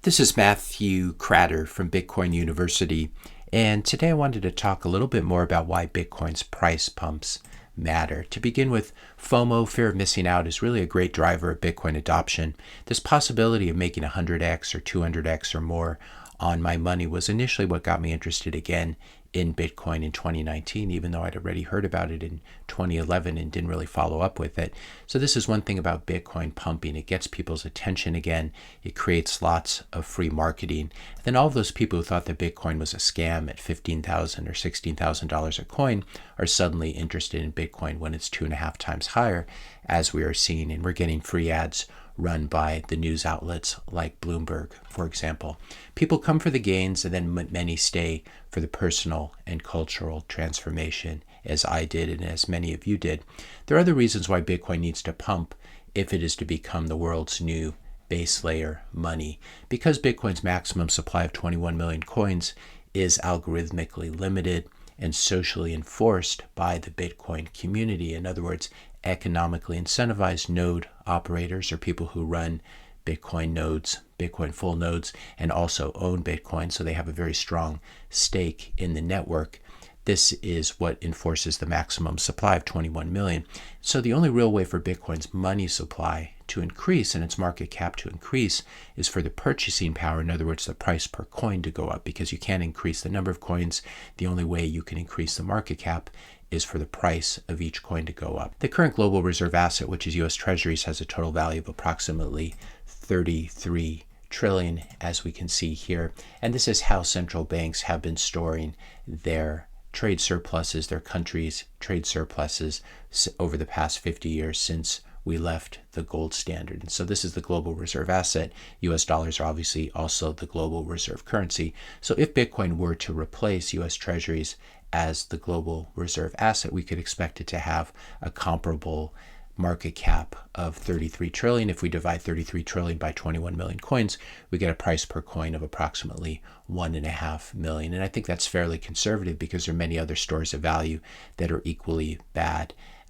This is Matthew Cratter from Bitcoin University, and today I wanted to talk a little bit more about why Bitcoin's price pumps matter. To begin with, FOMO, fear of missing out, is really a great driver of Bitcoin adoption. This possibility of making 100x or 200x or more on my money was initially what got me interested again in Bitcoin in 2019, even though I'd already heard about it in 2011 and didn't really follow up with it. So this is one thing about Bitcoin pumping. It gets people's attention again. It creates lots of free marketing. And then all of those people who thought that Bitcoin was a scam at $15,000 or $16,000 a coin are suddenly interested in Bitcoin when it's 2.5 times higher, as we are seeing. And we're getting free ads run by the news outlets like Bloomberg, for example. People come for the gains, and then many stay for the personal and cultural transformation, as I did and as many of you did. There are other reasons why Bitcoin needs to pump if it is to become the world's new base layer money. Because Bitcoin's maximum supply of 21 million coins is algorithmically limited and socially enforced by the Bitcoin community. In other words, economically incentivized node operators, or people who run Bitcoin nodes, Bitcoin full nodes, and also own Bitcoin, so they have a very strong stake in the network. This is what enforces the maximum supply of 21 million. So the only real way for Bitcoin's money supply to increase and its market cap to increase is for the purchasing power, in other words, the price per coin, to go up, because you can't increase the number of coins. The only way you can increase the market cap is for the price of each coin to go up. The current global reserve asset, which is U.S. Treasuries, has a total value of approximately 33 trillion, as we can see here. And this is how central banks have been storing their trade surpluses, their country's trade surpluses, over the past 50 years since we left the gold standard. And so this is the global reserve asset. US dollars are obviously also the global reserve currency. So if Bitcoin were to replace US Treasuries as the global reserve asset, we could expect it to have a comparable market cap of 33 trillion. If we divide 33 trillion by 21 million coins, we get a price per coin of approximately 1.5 million. And I think that's fairly conservative, because there are many other stores of value that are equally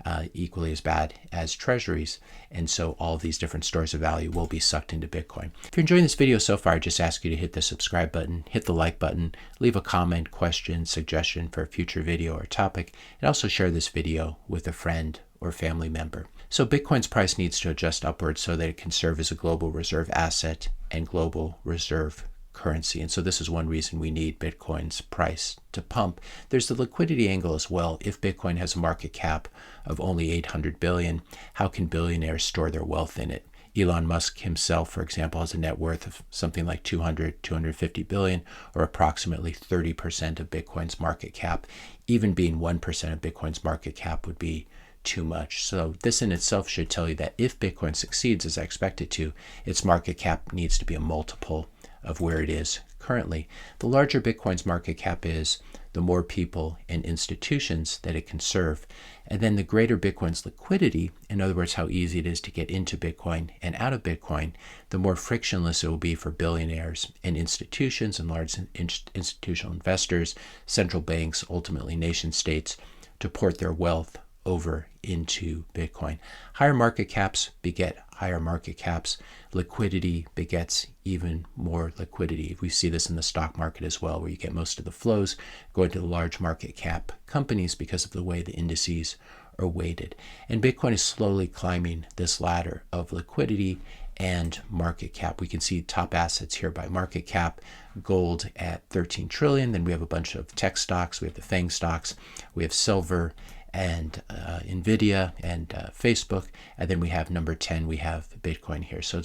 as bad as treasuries. And so all of these different stores of value will be sucked into Bitcoin. If you're enjoying this video so far, I just ask you to hit the subscribe button, hit the like button, leave a comment, question, suggestion for a future video or topic, and also share this video with a friend or family member. So Bitcoin's price needs to adjust upwards so that it can serve as a global reserve asset and global reserve currency. And so this is one reason we need Bitcoin's price to pump. There's the liquidity angle as well. If Bitcoin has a market cap of only 800 billion, how can billionaires store their wealth in it? Elon Musk himself, for example, has a net worth of something like 250 billion, or approximately 30% of Bitcoin's market cap. Even being 1% of Bitcoin's market cap would be too much. So this in itself should tell you that if Bitcoin succeeds, as I expect it to, its market cap needs to be a multiple of where it is currently. The larger Bitcoin's market cap is, the more people and institutions that it can serve. And then the greater Bitcoin's liquidity, in other words, how easy it is to get into Bitcoin and out of Bitcoin, the more frictionless it will be for billionaires and institutions and large institutional investors, central banks, ultimately nation states, to port their wealth over into Bitcoin. Higher market caps beget higher market caps. Liquidity begets even more liquidity. We see this in the stock market as well, where you get most of the flows going to the large market cap companies because of the way the indices are weighted. And Bitcoin is slowly climbing this ladder of liquidity and market cap. We can see top assets here by market cap. Gold at 13 trillion. Then we have a bunch of tech stocks. We have the FANG stocks. We have silver and Nvidia and Facebook. And then we have number 10, we have Bitcoin here. So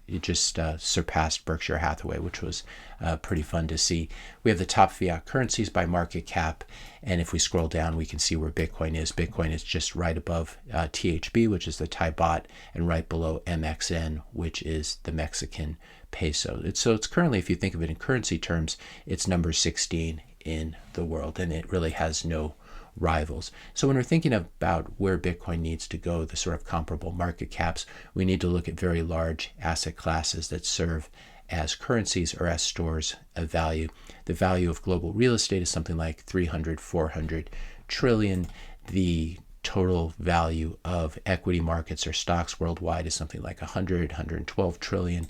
it just surpassed Berkshire Hathaway, which was pretty fun to see. We have the top fiat currencies by market cap. And if we scroll down, we can see where Bitcoin is. Bitcoin is just right above THB, which is the Thai baht, and right below MXN, which is the Mexican peso. So it's currently, if you think of it in currency terms, it's number 16 in the world, and it really has no rivals. So when we're thinking about where Bitcoin needs to go, the sort of comparable market caps, we need to look at very large asset classes that serve as currencies or as stores of value. The value of global real estate is something like 300, 400 trillion. The total value of equity markets or stocks worldwide is something like 100, 112 trillion.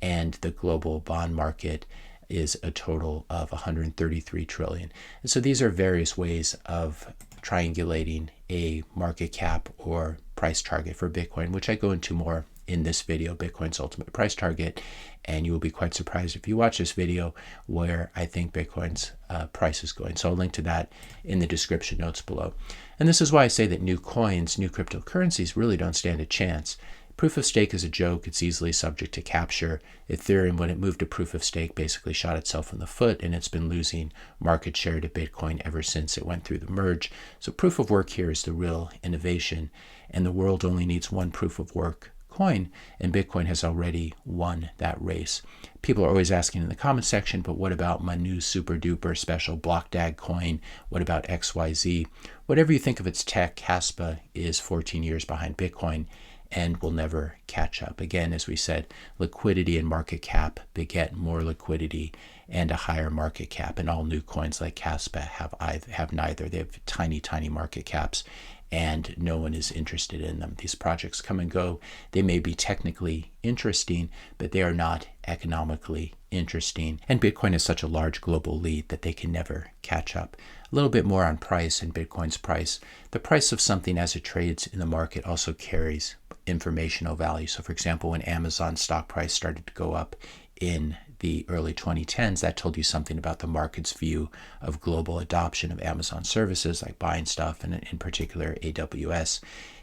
and the global bond market is a total of 133 trillion. And so these are various ways of triangulating a market cap or price target for Bitcoin, which I go into more in this video, Bitcoin's ultimate price target. And you will be quite surprised if you watch this video where I think Bitcoin's price is going. So I'll link to that in the description notes below. And this is why I say that new coins, new cryptocurrencies really don't stand a chance. Proof of stake is a joke. It's easily subject to capture. Ethereum, when it moved to proof of stake, basically shot itself in the foot, and it's been losing market share to Bitcoin ever since it went through the merge. So proof of work here is the real innovation, and the world only needs one proof of work coin, and Bitcoin has already won that race. People are always asking in the comment section, but what about my new super duper special BlockDAG coin? What about XYZ? Whatever you think of its tech, Caspa is 14 years behind Bitcoin and will never catch up. Again, as we said, liquidity and market cap beget more liquidity and a higher market cap. And all new coins like Caspa have neither. They have tiny, tiny market caps, and no one is interested in them. These projects come and go. They may be technically interesting, but they are not economically interesting. And Bitcoin is such a large global lead that they can never catch up. A little bit more on price and Bitcoin's price. The price of something as it trades in the market also carries informational value. So for example, when Amazon's stock price started to go up in the early 2010s, that told you something about the market's view of global adoption of Amazon services like buying stuff, and in particular AWS.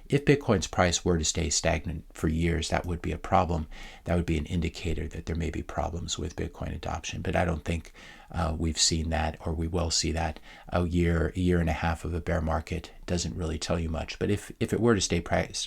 If Bitcoin's price were to stay stagnant for years, that would be a problem. That would be an indicator that there may be problems with Bitcoin adoption. But I don't think we've seen that, or we will see that. A year and a half of a bear market doesn't really tell you much. But if it were to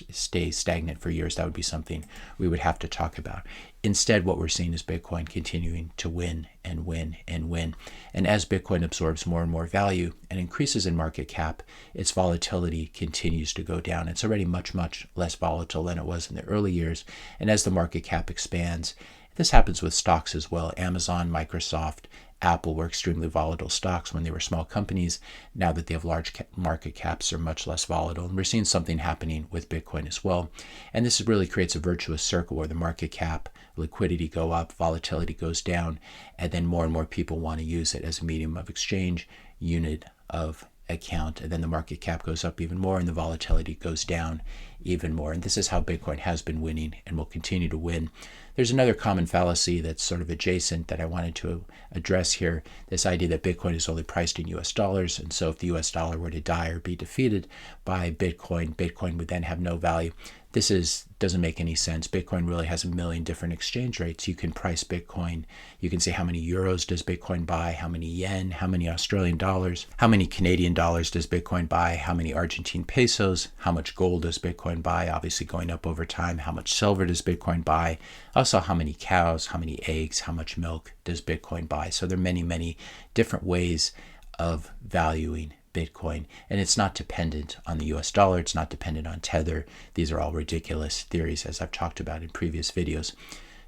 stay stagnant for years, that would be something we would have to talk about. Instead, what we're seeing is Bitcoin continuing to win and win and win. And as Bitcoin absorbs more and more value and increases in market cap, its volatility continues to go down. It's already much, much less volatile than it was in the early years. And as the market cap expands, this happens with stocks as well. Amazon, Microsoft, Apple were extremely volatile stocks when they were small companies. Now that they have large market caps, they're much less volatile. And we're seeing something happening with Bitcoin as well. And this really creates a virtuous circle where the market cap, liquidity go up, volatility goes down, and then more and more people want to use it as a medium of exchange, unit of account. And then the market cap goes up even more and the volatility goes down even more. And this is how Bitcoin has been winning and will continue to win. There's another common fallacy that's sort of adjacent that I wanted to address here. This idea that Bitcoin is only priced in US dollars. And so if the US dollar were to die or be defeated by Bitcoin, Bitcoin would then have no value. This doesn't make any sense. Bitcoin really has a million different exchange rates. You can price Bitcoin. You can say how many euros does Bitcoin buy, how many yen, how many Australian dollars, how many Canadian dollars does Bitcoin buy, how many Argentine pesos, how much gold does Bitcoin buy, obviously going up over time, how much silver does Bitcoin buy, also how many cows, how many eggs, how much milk does Bitcoin buy. So there are many, many different ways of valuing Bitcoin, and it's not dependent on the US dollar. It's not dependent on Tether. These are all ridiculous theories, as I've talked about in previous videos.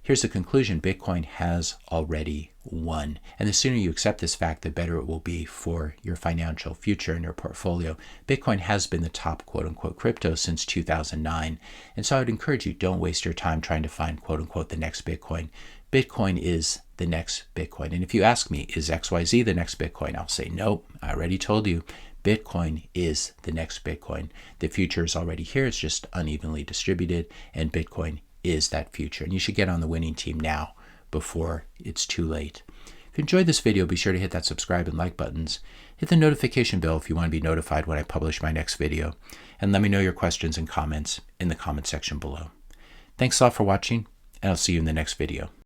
Here's the conclusion. Bitcoin has already won. And the sooner you accept this fact, the better it will be for your financial future and your portfolio. Bitcoin has been the top quote-unquote crypto since 2009. And so I would encourage you, don't waste your time trying to find quote-unquote the next Bitcoin. Bitcoin is the next Bitcoin. And if you ask me, is XYZ the next Bitcoin? I'll say, nope, I already told you. Bitcoin is the next Bitcoin. The future is already here. It's just unevenly distributed, and Bitcoin is that future. And you should get on the winning team now before it's too late. If you enjoyed this video, be sure to hit that subscribe and like buttons. Hit the notification bell if you want to be notified when I publish my next video. And let me know your questions and comments in the comment section below. Thanks a lot for watching, and I'll see you in the next video.